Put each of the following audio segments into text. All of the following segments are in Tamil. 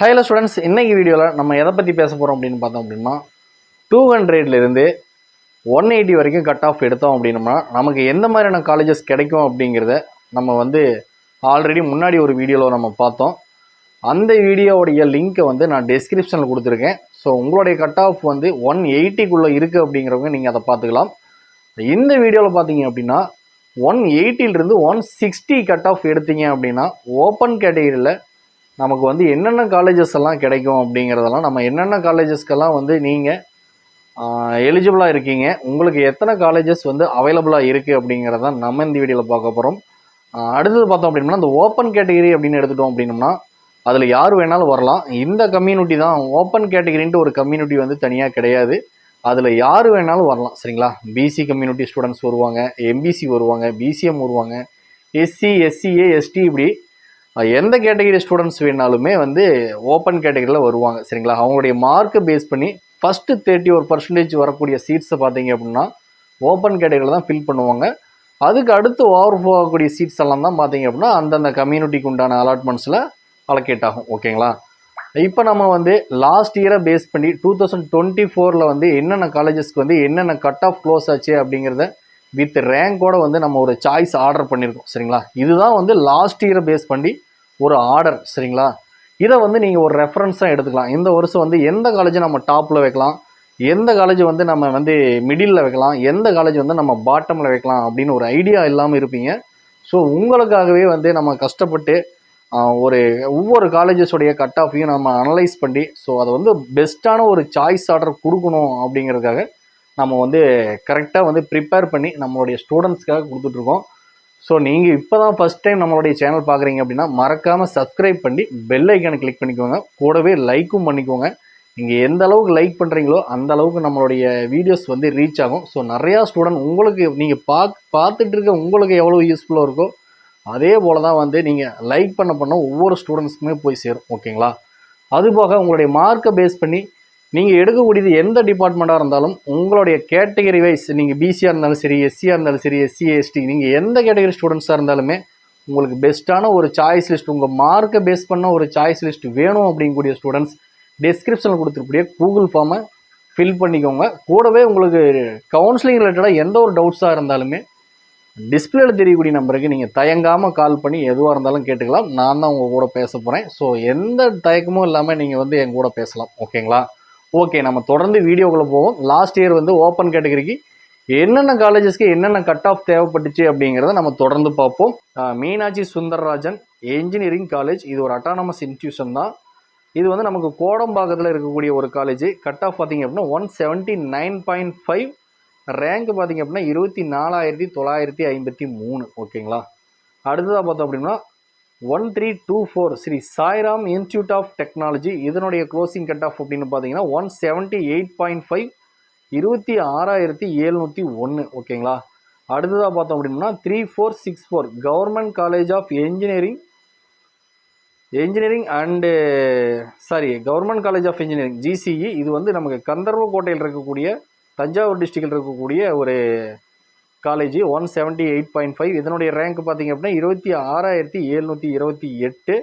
ஹலோ ஸ்டூடெண்ட்ஸ், இன்னைக்கு வீடியோவில் நம்ம எதை பற்றி பேச போகிறோம் அப்படின்னு பார்த்தோம் அப்படின்னா 200லேருந்து 180 வரைக்கும் கட் ஆஃப் எடுத்தோம் அப்படின்னோம்னா நமக்கு எந்த மாதிரியான காலேஜஸ் கிடைக்கும் அப்படிங்கிறத நம்ம ஆல்ரெடி முன்னாடி ஒரு வீடியோவில் நம்ம பார்த்தோம். அந்த வீடியோவுடைய லிங்க்கை நான் டெஸ்கிரிப்ஷனில் கொடுத்துருக்கேன். ஸோ உங்களுடைய கட் ஆஃப் 180க்குள்ளே இருக்குது அப்படிங்கிறவங்க நீங்கள் அதை பார்த்துக்கலாம். இந்த வீடியோவில் பார்த்தீங்க அப்படின்னா 180லேருந்து 160 கட் ஆஃப் எடுத்தீங்க அப்படின்னா ஓப்பன் கேட்டகரியில் நமக்கு என்னென்ன காலேஜஸ் எல்லாம் கிடைக்கும் அப்படிங்கிறதெல்லாம், நம்ம என்னென்ன காலேஜஸ்க்கெல்லாம் நீங்கள் எலிஜிபிளாக இருக்கீங்க, உங்களுக்கு எத்தனை காலேஜஸ் அவைலபிளாக இருக்குது அப்படிங்கிறத நம்ம இந்த வீடியோவில் பார்க்க போகிறோம். அடுத்தது பார்த்தோம் அப்படின்னா இந்த ஓப்பன் கேட்டகரி அப்படின்னு எடுத்துட்டோம் அப்படின்னோம்னா அதில் யார் வேணாலும் வரலாம். இந்த கம்யூனிட்டி தான் ஓப்பன் கேட்டகரின்ட்டு ஒரு கம்யூனிட்டி தனியாக கிடையாது. அதில் யார் வேணாலும் வரலாம், சரிங்களா? பிசி கம்யூனிட்டி ஸ்டூடெண்ட்ஸ் வருவாங்க, எம்பிசி வருவாங்க, பிசிஎம் வருவாங்க, எஸ்சி, எஸ்சிஏ, எஸ்டி, இப்படி எந்த கேட்டகரி ஸ்டூடெண்ட்ஸ் வேணாலுமே ஓப்பன் கேட்டகரியில் வருவாங்க, சரிங்களா? அவங்களுடைய மார்க்கை பேஸ் பண்ணி ஃபஸ்ட்டு 31% வரக்கூடிய சீட்ஸை பார்த்தீங்க அப்படின்னா ஓப்பன் கேட்டகரியில் தான் ஃபில் பண்ணுவாங்க. அதுக்கு அடுத்து ஓவர் போகக்கூடிய சீட்ஸ் எல்லாம் தான் பார்த்தீங்க அப்படின்னா அந்தந்த கம்யூனிட்டிக்கு உண்டான அலாட்மெண்ட்ஸில் அலோகேட் ஆகும், ஓகேங்களா? இப்போ நம்ம லாஸ்ட் இயரை பேஸ் பண்ணி 2024 என்னென்ன காலேஜஸ்க்கு என்னென்ன கட் ஆஃப் க்ளோஸ் ஆச்சு அப்படிங்கிறத வித் ரேங்கோட நம்ம ஒரு சாய்ஸ் ஆர்டர் பண்ணியிருக்கோம், சரிங்களா? இதுதான் லாஸ்ட் இயரை பேஸ் பண்ணி ஒரு ஆர்டர், சரிங்களா? இதை நீங்கள் ஒரு ரெஃபரன்ஸாக எடுத்துக்கலாம். இந்த வருஷம் எந்த காலேஜை நம்ம டாப்பில் வைக்கலாம், எந்த காலேஜ் நம்ம மிடில் வைக்கலாம், எந்த காலேஜ் நம்ம பாட்டமில் வைக்கலாம் அப்படின்னு ஒரு ஐடியா இல்லாமல் இருப்பீங்க. ஸோ உங்களுக்காகவே நம்ம கஷ்டப்பட்டு ஒவ்வொரு காலேஜஸோடைய கட் ஆஃபையும் நம்ம அனலைஸ் பண்ணி ஸோ அதை பெஸ்ட்டான ஒரு சாய்ஸ் ஆர்டர் கொடுக்கணும் அப்படிங்கிறதுக்காக நம்ம கரெக்டாக ப்ரிப்பேர் பண்ணி நம்மளுடைய ஸ்டூடெண்ட்ஸ்க்காக கொடுத்துட்ருக்கோம். ஸோ நீங்கள் இப்போ தான் ஃபஸ்ட் டைம் நம்மளுடைய சேனல் பார்க்குறீங்க அப்படின்னா மறக்காமல் சப்ஸ்கிரைப் பண்ணி பெல் ஐக்கானை கிளிக் பண்ணிக்கோங்க. கூடவே லைக்கும் பண்ணிக்கோங்க. நீங்கள் எந்த அளவுக்கு லைக் பண்ணுறீங்களோ அந்த அளவுக்கு நம்மளுடைய வீடியோஸ் ரீச் ஆகும். ஸோ நிறையா ஸ்டூடெண்ட் உங்களுக்கு நீங்கள் பார்த்துட்டு இருக்க உங்களுக்கு எவ்வளோ யூஸ்ஃபுல்லாக இருக்கோ அதே போல் தான் நீங்கள் லைக் பண்ண ஒவ்வொரு ஸ்டூடெண்ட்ஸுக்குமே போய் சேரும், ஓகேங்களா? அதுபோக உங்களுடைய மார்க்கை பேஸ் பண்ணி நீங்கள் எடுக்கக்கூடியது எந்த டிபார்ட்மெண்ட்டாக இருந்தாலும் உங்களுடைய கேட்டகரி வைஸ் நீங்கள் பிசியாக இருந்தாலும் சரி, எஸ்சியாக இருந்தாலும் சரி, எஸ்சி, எஸ்டி, நீங்கள் எந்த கேட்டகரி ஸ்டூடெண்ட்ஸாக இருந்தாலுமே உங்களுக்கு பெஸ்ட்டான ஒரு சாய்ஸ் லிஸ்ட், உங்கள் மார்க்கை பேஸ் பண்ண ஒரு சாய்ஸ் லிஸ்ட் வேணும் அப்படிங்கக்கூடிய ஸ்டூடெண்ட்ஸ் டிஸ்கிரிப்ஷனில் கொடுத்துருக்கூடிய கூகுள் ஃபார்மை ஃபில் பண்ணிக்கோங்க. கூடவே உங்களுக்கு கவுன்சிலிங் ரிலேட்டடாக எந்த ஒரு டவுட்ஸாக இருந்தாலுமே டிஸ்பிளேல தெரியக்கூடிய நம்பருக்கு நீங்கள் தயங்காமல் கால் பண்ணி எதுவாக இருந்தாலும் கேட்டுக்கலாம். நான் தான் உங்கள் கூட பேச போகிறேன். ஸோ எந்த தயக்கமும் இல்லாமல் நீங்கள் என் கூட பேசலாம், ஓகேங்களா? ஓகே, நம்ம தொடர்ந்து வீடியோக்குள்ளே போவோம். லாஸ்ட் இயர் ஓப்பன் கேட்டகரிக்கு என்னென்ன காலேஜஸ்க்கு என்னென்ன கட் ஆஃப் தேவைப்பட்டுச்சு அப்படிங்கிறத நம்ம தொடர்ந்து பார்ப்போம். மீனாட்சி சுந்தரராஜன் என்ஜினியரிங் காலேஜ், இது ஒரு அட்டானமஸ் இன்ஸ்டியூஷன் தான். இது நமக்கு கோடம்பாக்கத்தில் இருக்கக்கூடிய ஒரு காலேஜ். கட் ஆஃப் பார்த்தீங்க அப்படின்னா 179.5, ரேங்க் பார்த்தீங்க அப்படின்னா 24,953, ஓகேங்களா? அடுத்ததாக பார்த்தோம் அப்படின்னா 1324 Sri Sairam institute of technology, இதனுடைய க்ளோசிங் கட் ஆஃப் அப்படின்னு பார்த்தீங்கன்னா 178.5, 26,701, ஓகேங்களா? அடுத்ததாக பார்த்தோம் அப்படின்னா 3464 government college of government college of engineering GCE, இது நமக்கு கந்தர்வக்கோட்டையில் இருக்கக்கூடிய தஞ்சாவூர் டிஸ்ட்ரிக்டில் இருக்கக்கூடிய ஒரு காலேஜ். 178.5, இதனுடைய ரேங்க் பார்த்தீங்க அப்படின்னா 26,728.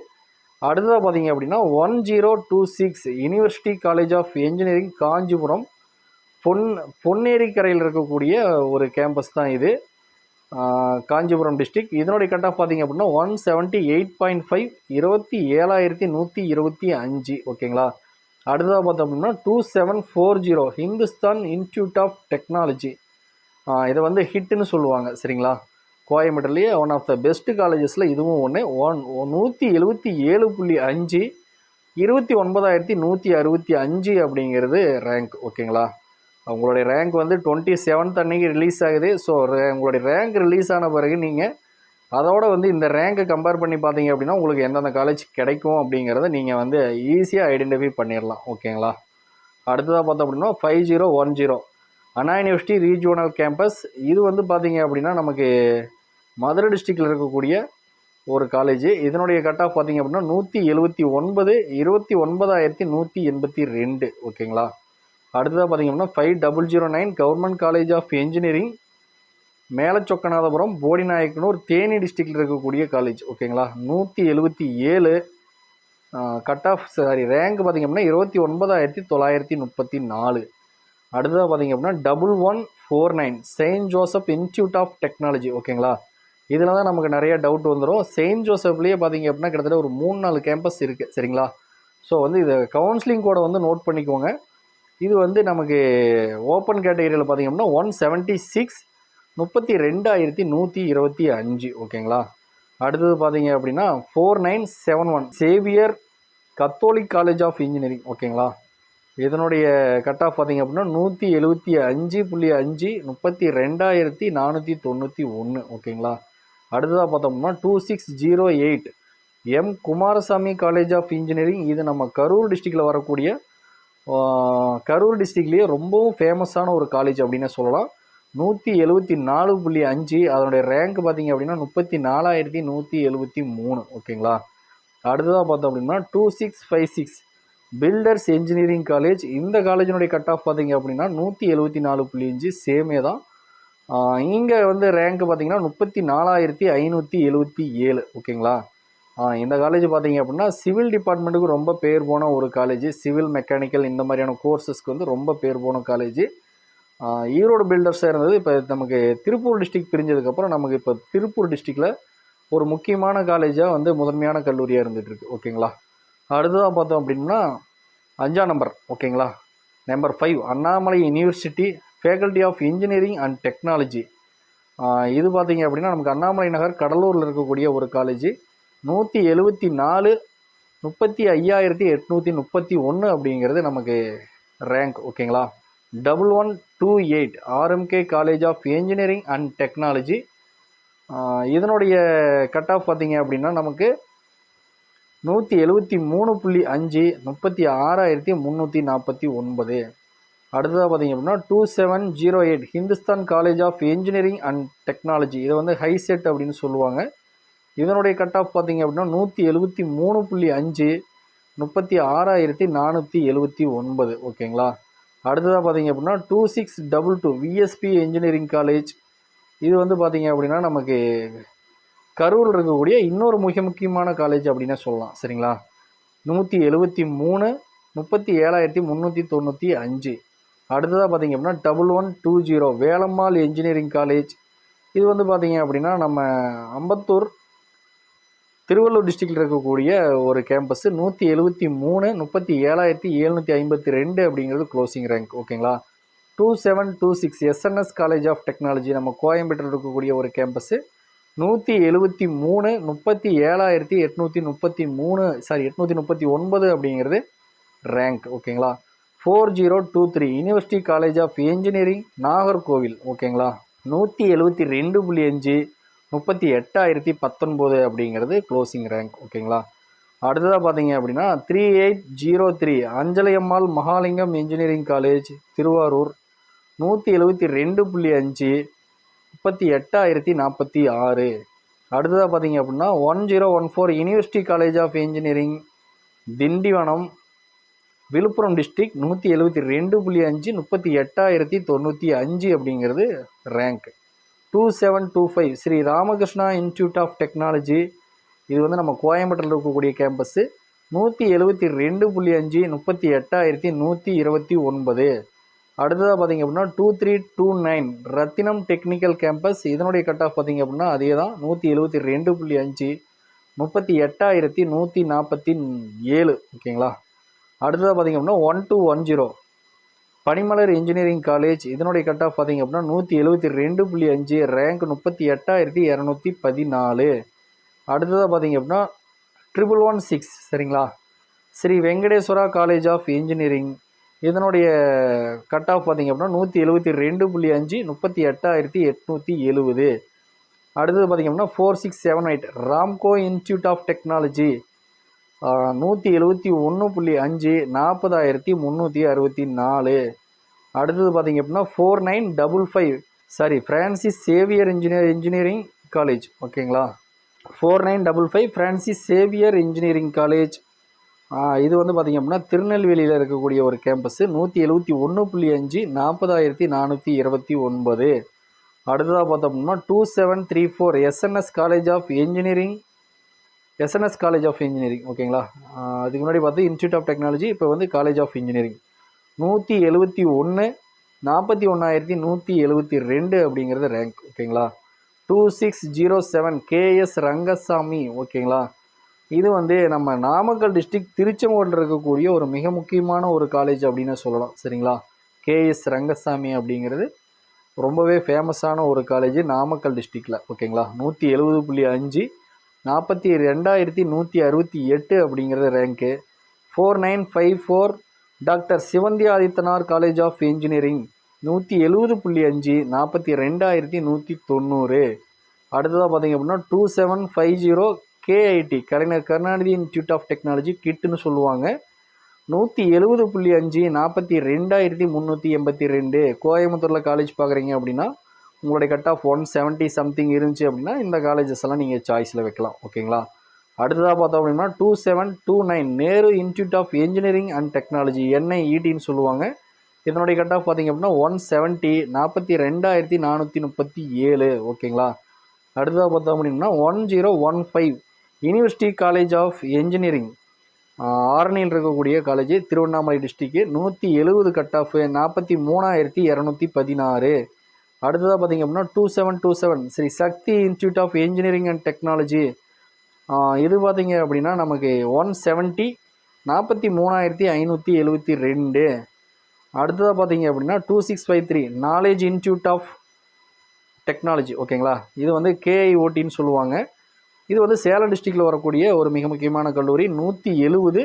அடுத்ததாக பார்த்தீங்க அப்படின்னா 1026 university college of engineering Kanchipuram, பொன்னேரிக்கரையில் இருக்கக்கூடிய ஒரு கேம்பஸ் தான் இது, காஞ்சிபுரம் டிஸ்ட்ரிக்ட். இதனுடைய கட் ஆஃப் பார்த்தீங்க அப்படின்னா 178.5, 27,125, ஓகேங்களா? அடுத்ததாக பார்த்தோம் அப்படின்னா 2740 ஹிந்துஸ்தான் இன்ஸ்டியூட் ஆஃப் டெக்னாலஜி, இதை ஹிட்டுன்னு சொல்லுவாங்க, சரிங்களா? கோயம்பேட்டிலேயே ஒன் ஆஃப் த பெஸ்ட் காலேஜஸில் இதுவும் ஒன்று. 177.5, 29,165 அப்படிங்கிறது ரேங்க், ஓகேங்களா? உங்களுடைய ரேங்க் 27th அன்னைக்கு ரிலீஸ் ஆகுது. ஸோ உங்களுடைய ரேங்க் ரிலீஸ் ஆன பிறகு நீங்கள் அதோட இந்த ரேங்கை கம்பேர் பண்ணி பார்த்தீங்க அப்படின்னா உங்களுக்கு எந்தெந்த காலேஜ் கிடைக்கும் அப்படிங்கிறத நீங்கள் ஈஸியாக ஐடென்டிஃபை பண்ணிடலாம், ஓகேங்களா? அடுத்ததாக பார்த்தோம் அப்படின்னா 5010 அண்ணா யூனிவர்சிட்டி ரீஜியோனல் கேம்பஸ், இது பார்த்தீங்க அப்படின்னா நமக்கு மதுரை டிஸ்ட்ரிக்டில் இருக்கக்கூடிய ஒரு காலேஜ். இதனுடைய கட் ஆஃப் பார்த்தீங்க அப்படின்னா 179, 29,182, ஓகேங்களா? அடுத்ததாக பார்த்தீங்க அப்படின்னா 5009 government college of engineering Melachokkanathapuram, Bodinayakanur, Theni டிஸ்ட்ரிக்டில் இருக்கக்கூடிய காலேஜ், ஓகேங்களா? 177. கட் ஆஃப் ரேங்க் பார்த்திங்க அப்படின்னா 29,934. அடுத்ததாக பார்த்திங்க அப்படின்னா 1149 Saint Joseph institute of technology. ஓகேங்களா, இதில் தான் நமக்கு நிறைய டவுட் வந்துடும். செயின்ட் ஜோசப்லேயே பார்த்திங்க அப்படின்னா கிட்டத்தட்ட ஒரு 3-4 கேம்பஸ் இருக்குது. சரிங்களா, ஸோ வந்து இதை கவுன்சிலிங் கோடை வந்து நோட் பண்ணிக்கோங்க. இது வந்து நமக்கு ஓப்பன் கேட்டகரியில் பார்த்திங்க அப்படின்னா 176 32,125. ஓகேங்களா, அடுத்தது பார்த்தீங்க அப்படின்னா 4971 Xavier Catholic college of engineering. ஓகேங்களா, இதனுடைய கட் ஆஃப் பார்த்தீங்க அப்படின்னா 175.5 32,491. ஓகேங்களா, அடுத்ததாக பார்த்தோம்னா 2608 M Kumarasamy college of engineering. இது நம்ம கரூர் டிஸ்ட்ரிக்டில் வரக்கூடிய கரூர் டிஸ்ட்ரிக்ட்லேயே ரொம்பவும் ஃபேமஸான ஒரு காலேஜ் அப்படின்னு சொல்லலாம். 174.5 அதனுடைய ரேங்க் பார்த்திங்க அப்படின்னா 34,173. ஓகேங்களா, அடுத்ததாக பார்த்தோம் அப்படின்னா 2656 பில்டர்ஸ் என்ஜினியரிங் காலேஜ். இந்த காலேஜினுடைய கட் ஆஃப் பார்த்திங்க அப்படின்னா 174.5 சேமே தான். இங்கே வந்து ரேங்க் பார்த்திங்கன்னா 34,577. ஓகேங்களா, இந்த காலேஜ் பார்த்திங்க அப்படின்னா சிவில் டிபார்ட்மெண்ட்டுக்கு ரொம்ப பேர் போன ஒரு காலேஜ். சிவில் மெக்கானிக்கல் இந்த மாதிரியான கோர்சஸ்க்கு வந்து ரொம்ப பேர் போன காலேஜ். ஈரோடு பில்டர்ஸாக இருந்தது. இப்போ நமக்கு திருப்பூர் டிஸ்ட்ரிக்ட் பிரிஞ்சதுக்கப்புறம் நமக்கு இப்போ திருப்பூர் டிஸ்ட்ரிக்டில் ஒரு முக்கியமான காலேஜாக வந்து முதன்மையான கல்லூரியாக இருந்துகிட்ருக்கு. ஓகேங்களா, அடுத்ததாக பார்த்தோம் அப்படின்னா 5ஆம் நம்பர். ஓகேங்களா, number 5 Annamalai university faculty of engineering and technology. இது பார்த்திங்க அப்படின்னா நமக்கு அண்ணாமலை நகர் கடலூரில் இருக்கக்கூடிய ஒரு காலேஜ். 174 35,831 அப்படிங்கிறது நமக்கு ரேங்க். ஓகேங்களா, 1128 RMK college of engineering and technology. இதனுடைய கட் ஆஃப் பார்த்திங்க அப்படின்னா நமக்கு 173.5 36,349. அடுத்ததாக பார்த்திங்க அப்படின்னா 2708 Hindustan college of engineering and technology. இதை வந்து ஹைசெட் அப்படின்னு சொல்லுவாங்க. இதனுடைய கட் ஆஃப் பார்த்திங்க அப்படின்னா 173.5 36,479. ஓகேங்களா, அடுத்ததாக பார்த்திங்க அப்படின்னா 2622 விஎஸ்பி என்ஜினியரிங் காலேஜ். இது வந்து பார்த்திங்க அப்படின்னா நமக்கு கரூரில் இருக்கக்கூடிய இன்னொரு முக்கியமான காலேஜ் அப்படின்னே சொல்லலாம். சரிங்களா, 173 37,395. அடுத்ததாக பார்த்திங்க அப்படின்னா 1120 வேலம்மாள் என்ஜினியரிங் காலேஜ். இது வந்து பார்த்திங்க அப்படின்னா நம்ம அம்பத்தூர் திருவள்ளூர் டிஸ்ட்ரிக்டில் இருக்கக்கூடிய ஒரு கேம்பஸ். 173 37,752 அப்படிங்கிறது க்ளோசிங் ரேங்க். ஓகேங்களா, 2726 எஸ்என்எஸ் காலேஜ் ஆஃப் டெக்னாலஜி நம்ம கோயம்பேட்டில் இருக்கக்கூடிய ஒரு கேம்பஸ். 173 37,839 அப்படிங்கிறது ரேங்க். ஓகேங்களா, 4023 university college of engineering Nagercoil. ஓகேங்களா, 172.5 38,019 அப்படிங்கிறது க்ளோசிங் ரேங்க். ஓகேங்களா, அடுத்ததாக பார்த்தீங்க அப்படின்னா 3803 அஞ்சலையம்மாள் மகாலிங்கம் இன்ஜினியரிங் காலேஜ் திருவாரூர். 172.5 38,046. அடுத்ததாக பார்த்தீங்க அப்படின்னா 1014 university college of engineering Tindivanam Villupuram district. 172.5 38,095 அப்படிங்கிறது rank. 2725 Sri Ramakrishna institute of technology. இது வந்து நம்ம கோயம்பேட்டில் இருக்கக்கூடிய கேம்பஸ்ஸு. 172.5 38,129. அடுத்ததாக பார்த்திங்க அப்படின்னா 2329 ரத்தினம் டெக்னிக்கல் கேம்பஸ். இதனுடைய கட் ஆஃப் பார்த்திங்க அப்படின்னா அதே தான் 172.5 38,147. ஓகேங்களா, அடுத்ததாக பார்த்திங்க அப்படின்னா 1210 பனிமலர் இன்ஜினியரிங் காலேஜ். இதனுடைய கட் ஆஃப் பார்த்திங்க அப்படின்னா 172.5 ரேங்க் 38,214. அடுத்ததாக பார்த்திங்க அப்படின்னா 1116 சரிங்களா, Sri Venkateswara college of engineering. இதனுடைய கட் ஆஃப் பார்த்திங்க அப்படின்னா 172.5 38,870. அடுத்தது பார்த்திங்க அப்படின்னா 4678 ராம்கோ இன்ஸ்டியூட் ஆஃப் டெக்னாலஜி. 171.5 40,364. அடுத்தது பார்த்திங்க அப்படின்னா 4955 ஃப்ரான்சிஸ் சேவியர் இன்ஜினியரிங் காலேஜ். ஓகேங்களா, 4955 ஃப்ரான்சிஸ் சேவியர் இன்ஜினியரிங் காலேஜ். இது வந்து பார்த்திங்க அப்படின்னா திருநெல்வேலியில் இருக்கக்கூடிய ஒரு கேம்பஸ்ஸு. 171.5 40,429. அடுத்ததாக பார்த்தோம் அப்படின்னா 2734 SNS college of engineering SNS college of engineering ஓகேங்களா. அதுக்கு முன்னாடி பார்த்து இன்ஸ்டியூட் ஆஃப் டெக்னாலஜி, இப்போ வந்து காலேஜ் ஆஃப் இன்ஜினியரிங். 171 41,172 அப்படிங்கிறது ரேங்க் ஓகேங்களா. 2607 கேஎஸ் ரங்கசாமி ஓகேங்களா. இது வந்து நம்ம நாமக்கல் டிஸ்ட்ரிக்ட் திருச்செங்கோட்டில் இருக்கக்கூடிய ஒரு மிக முக்கியமான ஒரு காலேஜ் அப்படின்னு சொல்லலாம் சரிங்களா. கேஎஸ் ரங்கசாமி அப்படிங்கிறது ரொம்பவே ஃபேமஸான ஒரு காலேஜ் நாமக்கல் டிஸ்ட்ரிக்டில் ஓகேங்களா. 170.5 42,168 அப்படிங்கிறது ரேங்க்கு. 4954 doctor Sivanthi Adithanar college of engineering 170.5 42,190. அடுத்ததாக பார்த்தீங்க அப்படின்னா 2750 KIT Kalaignar Karunanidhi institute of technology கிட்டுன்னு சொல்லுவாங்க. 170.5 42,382. கோயம்புத்தூரில் காலேஜ் பார்க்குறீங்க அப்படின்னா உங்களுடைய கட் ஆஃப் 170 சம்திங் இருந்துச்சு அப்படின்னா இந்த காலேஜஸ் எல்லாம் நீங்கள் சாய்ஸில் வைக்கலாம் ஓகேங்களா. அடுத்ததாக பார்த்தோம் அப்படின்னா 2729 Nehru institute of engineering and technology என்ஐஇடின்னு சொல்லுவாங்க. இதனுடைய கட் ஆஃப் பார்த்தீங்க அப்படின்னா 170 42,437 ஓகேங்களா. அடுத்ததாக பார்த்தோம் அப்படின்னா 1015 யூனிவர்சிட்டி காலேஜ் ஆஃப் இன்ஜினியரிங் ஆரணியில் இருக்கக்கூடிய college Tiruvannamalai district 170 cut off 43,216. அடுத்ததாக பார்த்தீங்க அப்படின்னா 2727 Sri Sakthi institute of engineering and technology. இது பார்த்தீங்க அப்படின்னா நமக்கு 170 43,572. அடுத்ததாக பார்த்தீங்க அப்படின்னா 2653 நாலேஜ் இன்ஸ்டியூட் ஆஃப் டெக்னாலஜி ஓகேங்களா. இது வந்து கேஐஓடின்னு சொல்லுவாங்க. இது வந்து சேலம் டிஸ்ட்ரிக்டில் வரக்கூடிய ஒரு மிக முக்கியமான கல்லூரி. 170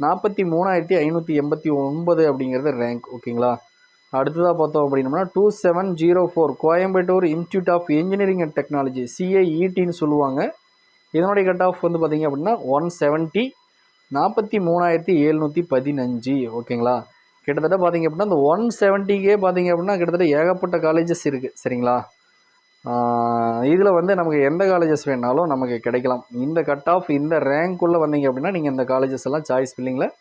43,589 அப்படிங்கிறது ரேங்க் ஓகேங்களா. அடுத்ததாக பார்த்தோம் அப்படின்னோம்னா 2704 Coimbatore institute of engineering and technology சிஐஇடின்னு சொல்லுவாங்க. இதனுடைய கட் ஆஃப் வந்து பார்த்தீங்க அப்படின்னா 170 43,715 ஓகேங்களா. கிட்டத்தட்ட பார்த்தீங்க அப்படின்னா இந்த 170கே பார்த்தீங்க அப்படின்னா கிட்டத்தட்ட ஏகப்பட்ட காலேஜஸ் இருக்குது சரிங்களா. இதில் வந்து நமக்கு எந்த காலேஜஸ் வேணாலும் நமக்கு கிடைக்கலாம். இந்த கட் ஆஃப் இந்த ரேங்க்குள்ளே வந்தீங்க அப்படின்னா நீங்கள் இந்த காலேஜஸ் எல்லாம் சாய்ஸ் ஃபில்லிங்கில்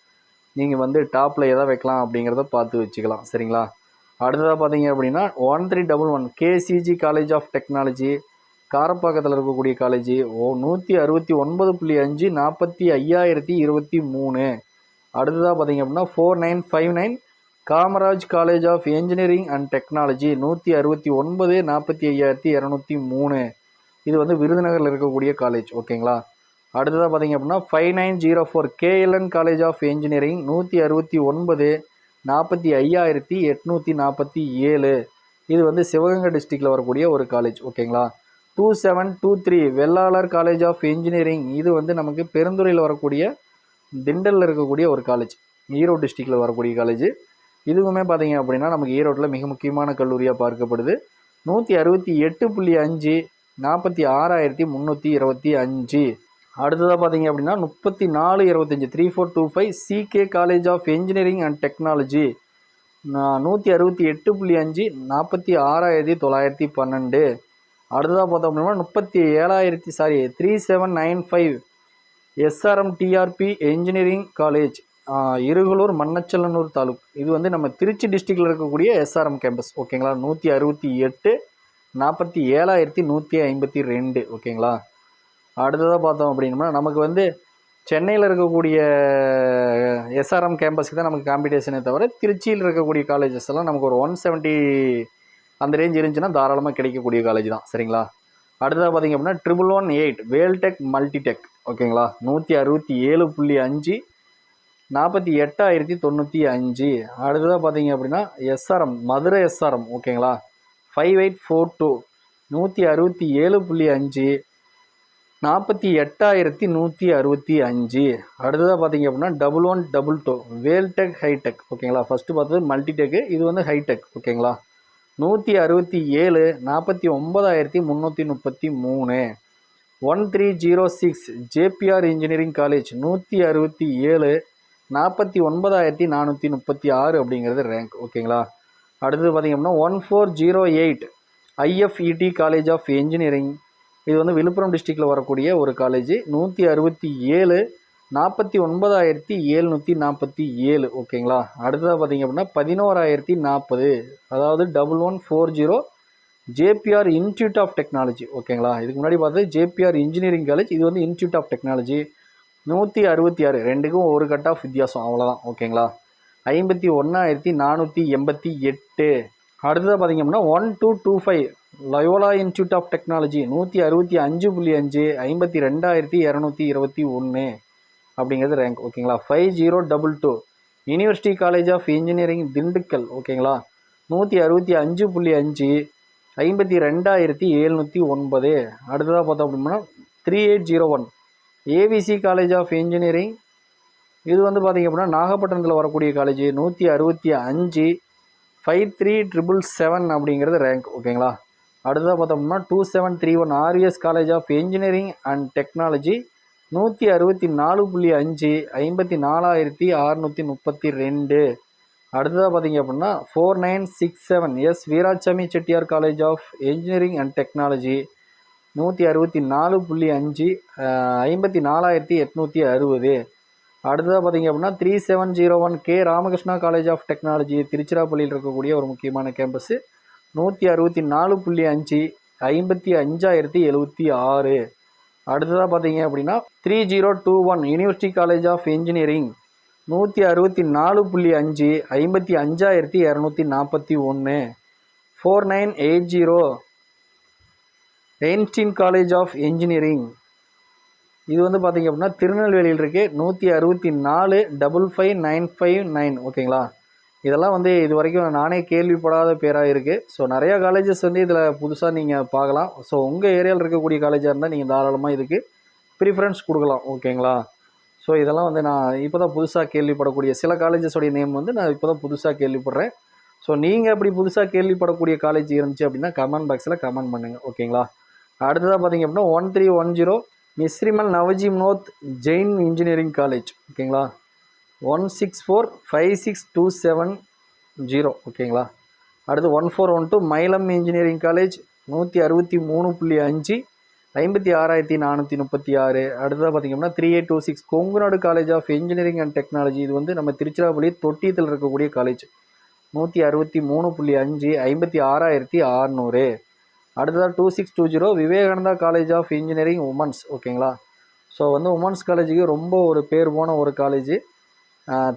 நீங்கள் வந்து டாப்பில் எதை வைக்கலாம் அப்படிங்கிறத பார்த்து வச்சுக்கலாம் சரிங்களா. அடுத்ததாக பார்த்தீங்க அப்படின்னா 1311 கேசிஜி காலேஜ் ஆஃப் டெக்னாலஜி காரப்பாக்கத்தில் இருக்கக்கூடிய காலேஜ் 169.5 45,023. அடுத்ததாக பார்த்தீங்க அப்படின்னா 4959 Kamaraj college of engineering and technology 169 45,203. இது வந்து விருதுநகரில் இருக்கக்கூடிய காலேஜ் ஓகேங்களா. அடுத்ததாக பார்த்தீங்க அப்படின்னா 5904 கேஎல்என் காலேஜ் ஆஃப் இன்ஜினியரிங் 169 45,847. இது வந்து சிவகங்கை டிஸ்ட்ரிக்டில் வரக்கூடிய ஒரு காலேஜ் ஓகேங்களா. 2723 வெள்ளாளர் காலேஜ் ஆஃப் இன்ஜினியரிங். இது வந்து நமக்கு பெருந்துறையில் வரக்கூடிய திண்டலில் இருக்கக்கூடிய ஒரு காலேஜ், ஈரோடு டிஸ்ட்ரிக்டில் வரக்கூடிய காலேஜ். இதுவுமே பார்த்தீங்க அப்படின்னா நமக்கு ஈரோட்டில் மிக முக்கியமான கல்லூரியாக பார்க்கப்படுது. 168.5 46,325. அடுத்ததாக பார்த்தீங்க அப்படின்னா 3425 3425 CK college of engineering and technology 168.5 46,912. அடுத்ததாக பார்த்தோம் அப்படின்னா 3795 SRM TRP engineering college Irungalur Mannachanallur taluk. இது வந்து நம்ம திருச்சி டிஸ்ட்ரிக்டில் இருக்கக்கூடிய எஸ்ஆர்எம் கேம்பஸ் ஓகேங்களா. 168 47,152 ஓகேங்களா. அடுத்ததாக பார்த்தோம் அப்படின்னா நமக்கு வந்து சென்னையில் இருக்கக்கூடிய எஸ்ஆர்எம் கேம்பஸ்க்கு தான் நமக்கு காம்படிஷனே தவிர திருச்சியில் இருக்கக்கூடிய காலேஜஸ் எல்லாம் நமக்கு ஒரு 170 அந்த ரேஞ்ச் இருந்துச்சுன்னா தாராளமாக கிடைக்கக்கூடிய காலேஜ் தான் சரிங்களா. அடுத்ததாக பார்த்தீங்க அப்படின்னா 1118 வேல்டெக் மல்டிடெக் ஓகேங்களா. 167.5 48,095. அடுத்ததாக பார்த்தீங்க அப்படின்னா எஸ்ஆர்எம் மதுரை எஸ்ஆர்எம் ஓகேங்களா. 5842 167.5 48,165. அடுத்ததாக பார்த்தீங்க அப்படின்னா 1122 வேல்டெக் ஹைடெக் ஓகேங்களா. ஃபஸ்ட்டு பார்த்தது மல்டிடெக்கு, இது வந்து ஹைடெக் ஓகேங்களா. 167 49,333. 1306 ஜேபிஆர் இன்ஜினியரிங் காலேஜ் 167 49,436 அப்படிங்கிறது ரேங்க் ஓகேங்களா. அடுத்தது பார்த்திங்க அப்படின்னா 1408 ஐஎஃப்இடி காலேஜ் ஆஃப் இன்ஜினியரிங். இது வந்து விழுப்புரம் டிஸ்ட்ரிக்டில் வரக்கூடிய ஒரு காலேஜ். 167 49,747 ஓகேங்களா. அடுத்ததாக பார்த்திங்க அப்படின்னா 11,040 அதாவது 1140 ஜேபிஆர் இன்ஸ்டியூட் ஆஃப் டெக்னாலஜி ஓகேங்களா. இதுக்கு முன்னாடி பார்த்தது ஜேபிஆர் இன்ஜினியரிங் காலேஜ், இது வந்து இன்ஸ்டியூட் ஆஃப் டெக்னாலஜி. 166, ரெண்டுக்கும் ஒரு கட் ஆஃப் வித்தியாசம் அவ்வளோதான் ஓகேங்களா. 51,488. அடுத்ததாக பார்த்தீங்க அப்படின்னா 1225 லயோலா இன்ஸ்டியூட் ஆஃப் டெக்னாலஜி 165.5, 52,221 அப்படிங்கிறது ரேங்க் ஓகேங்களா. 5022 university college of engineering Dindigul ஓகேங்களா. 165.5, 52,709. அடுத்ததாக பார்த்தோம் அப்படின்னா 3801 ஏவிசி காலேஜ் ஆஃப் இன்ஜினியரிங், இது வந்து பார்த்திங்க அப்படின்னா நாகப்பட்டினத்தில் வரக்கூடிய காலேஜ். 165, 53,777 அப்படிங்கிறது ரேங்க் ஓகேங்களா. அடுத்ததாக பார்த்தோம்னா 2731 RVS college of engineering and technology 164.5, 54,632. அடுத்ததாக பார்த்தீங்க அப்படின்னா 4967 S Veerasamy Chettiar college of engineering and technology 164.5, 54,860. அடுத்ததாக பார்த்தீங்க அப்படின்னா 3701 K Ramakrishna college of technology திருச்சிராப்பள்ளியில் இருக்கக்கூடிய ஒரு முக்கியமான கேம்பஸ் 164.5, 55,076. அடுத்ததாக பார்த்தீங்க அப்படின்னா 3021 university college of engineering 164.5, 55,241. 4980 Einstein college of engineering, இது வந்து பார்த்தீங்க அப்படின்னா திருநெல்வேலியில் இருக்கு. 164,559 ஓகேங்களா. இதெல்லாம் வந்து இது வரைக்கும் நானே கேள்விப்படாத பேராக இருக்குது. ஸோ நிறையா காலேஜஸ் வந்து இதில் புதுசாக நீங்கள் பார்க்கலாம். ஸோ உங்கள் ஏரியாவில் இருக்கக்கூடிய காலேஜாக இருந்தால் நீங்கள் தாராளமாக இதுக்கு ப்ரிஃபரன்ஸ் கொடுக்கலாம் ஓகேங்களா. ஸோ இதெல்லாம் வந்து நான் இப்போ தான் புதுசாக கேள்விப்படக்கூடிய சில காலேஜஸோடைய நேம் வந்து நான் இப்போ தான் புதுசாக கேள்விப்படுறேன். ஸோ நீங்கள் அப்படி புதுசாக கேள்விப்படக்கூடிய காலேஜ் இருந்துச்சு அப்படின்னா கமெண்ட் பாக்ஸில் கமெண்ட் பண்ணுங்கள் ஓகேங்களா. அடுத்ததாக பார்த்தீங்க அப்படின்னா 1310 மிஸ்ரிமல் நவஜி வினோத் ஜெயின் இன்ஜினியரிங் காலேஜ் ஓகேங்களா. 164,56,270 ஓகேங்களா. அடுத்து 1412 மயிலம் இன்ஜினியரிங் காலேஜ் 163.5, 56,436. அடுத்ததாக பார்த்திங்கன்னா 3826 Kongunadu college of engineering and technology, இது வந்து நம்ம திருச்சிராப்பள்ளி தொட்டியத்தில் இருக்கக்கூடிய காலேஜ் 163.5, 56,600. அடுத்ததாக 2620 Vivekananda college of engineering women's ஓகேங்களா. ஸோ வந்து உமன்ஸ் காலேஜுக்கு ரொம்ப ஒரு பேர் போன ஒரு காலேஜ்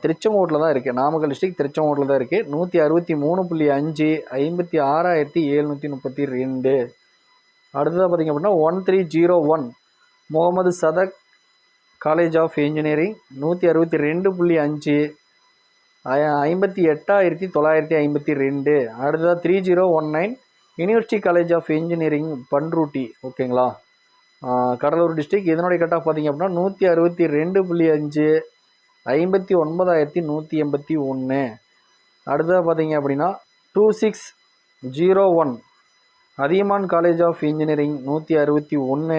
திருச்செங்கோட்டில் தான் இருக்குது, நாமக்கல் டிஸ்ட்ரிக்ட் திருச்செங்கோட்டில் தான் இருக்குது. 163.5, 56,732. அடுத்ததாக பார்த்திங்க அப்படின்னா 1301 Mohamed Sathak college of engineering 162.5, 58,952. அடுத்ததாக 3019 university college of engineering Panruti ஓகேங்களா, கடலூர் டிஸ்ட்ரிக்ட். இதனுடைய கட் ஆஃப் பார்த்திங்க அப்படின்னா 162.5, 59,181. அடுத்ததாக பார்த்தீங்க அப்படின்னா 2601 அதியமான் காலேஜ் ஆஃப் இன்ஜினியரிங் 161,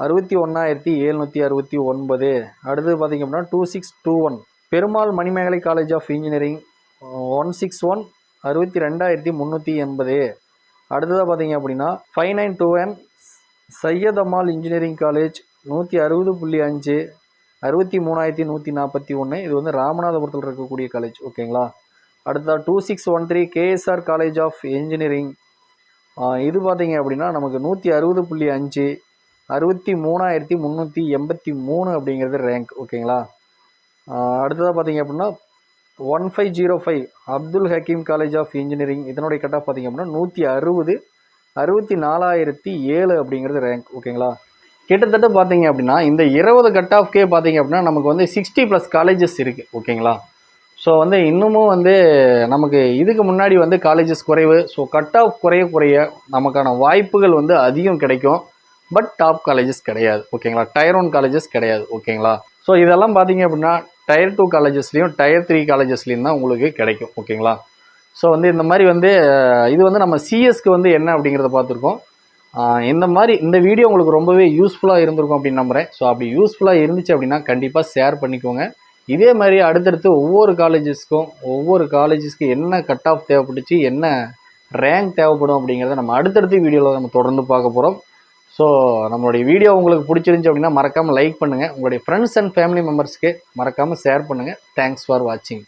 61,769. அடுத்தது பார்த்தீங்க அப்படின்னா 2621 Perumal Manimekalai college of engineering 161, 62,380. அடுத்ததாக பார்த்தீங்க அப்படின்னா 5921 சையத் அமால் இன்ஜினியரிங் காலேஜ் 160.5, 63,141. இது வந்து ராமநாதபுரத்தில் இருக்கக்கூடிய காலேஜ் ஓகேங்களா. அடுத்ததாக 2613 கேஎஸ்ஆர் காலேஜ் ஆஃப் இன்ஜினியரிங், இது பார்த்தீங்க அப்படின்னா நமக்கு 160.5, 63,383 அப்படிங்கிறது ரேங்க் ஓகேங்களா. அடுத்ததாக பார்த்தீங்க அப்படின்னா 1505 Abdul Hakeem college of engineering, இதனுடைய கட் ஆஃப் பார்த்தீங்க அப்படின்னா 160, 64,007 அப்படிங்கிறது ரேங்க் ஓகேங்களா. கிட்டத்தட்ட பார்த்தீங்க அப்படின்னா இந்த 20 கட் ஆஃப்கே பார்த்தீங்க அப்படின்னா நமக்கு வந்து 60+ காலேஜஸ் இருக்குது ஓகேங்களா. ஸோ வந்து இன்னமும் வந்து நமக்கு இதுக்கு முன்னாடி வந்து காலேஜஸ் குறைவு. ஸோ கட் ஆஃப் குறைய நமக்கான வாய்ப்புகள் வந்து அதிகம் கிடைக்கும். பட் டாப் காலேஜஸ் கிடையாது ஓகேங்களா, டயர் 1 காலேஜஸ் கிடையாது ஓகேங்களா. ஸோ இதெல்லாம் பார்த்தீங்க அப்படின்னா டயர் 2 காலேஜஸ்லேயும் டயர் 3 காலேஜஸ்லேயும் தான் உங்களுக்கு கிடைக்கும் ஓகேங்களா. ஸோ வந்து இந்த மாதிரி வந்து இது வந்து நம்ம சிஎஸ்க்கு வந்து என்ன அப்படிங்கிறத பார்த்துருக்கோம். இந்த வீடியோ உங்களுக்கு ரொம்பவே யூஸ்ஃபுல்லாக இருந்திருக்கும் அப்படின்னு நம்புகிறேன். ஸோ அப்படி யூஸ்ஃபுல்லாக இருந்துச்சு அப்படின்னா கண்டிப்பாக ஷேர் பண்ணிக்கோங்க. இதே மாதிரி அடுத்தடுத்து ஒவ்வொரு காலேஜஸ்க்கு என்ன கட் ஆஃப் தேவைப்பட்டுச்சு, என்ன ரேங்க் தேவைப்படும் அப்படிங்கிறத நம்ம அடுத்தடுத்த வீடியோவில் நம்ம தொடர்ந்து பார்க்க போகிறோம். ஸோ நம்மளுடைய வீடியோ உங்களுக்கு பிடிச்சிருந்துச்சி அப்படின்னா மறக்காமல் லைக் பண்ணுங்கள், உங்களுடைய ஃப்ரெண்ட்ஸ் அண்ட் ஃபேமிலி மெம்பர்ஸ்க்கு மறக்காமல் ஷேர் பண்ணுங்கள். தேங்க்ஸ் ஃபார் வாட்சிங்.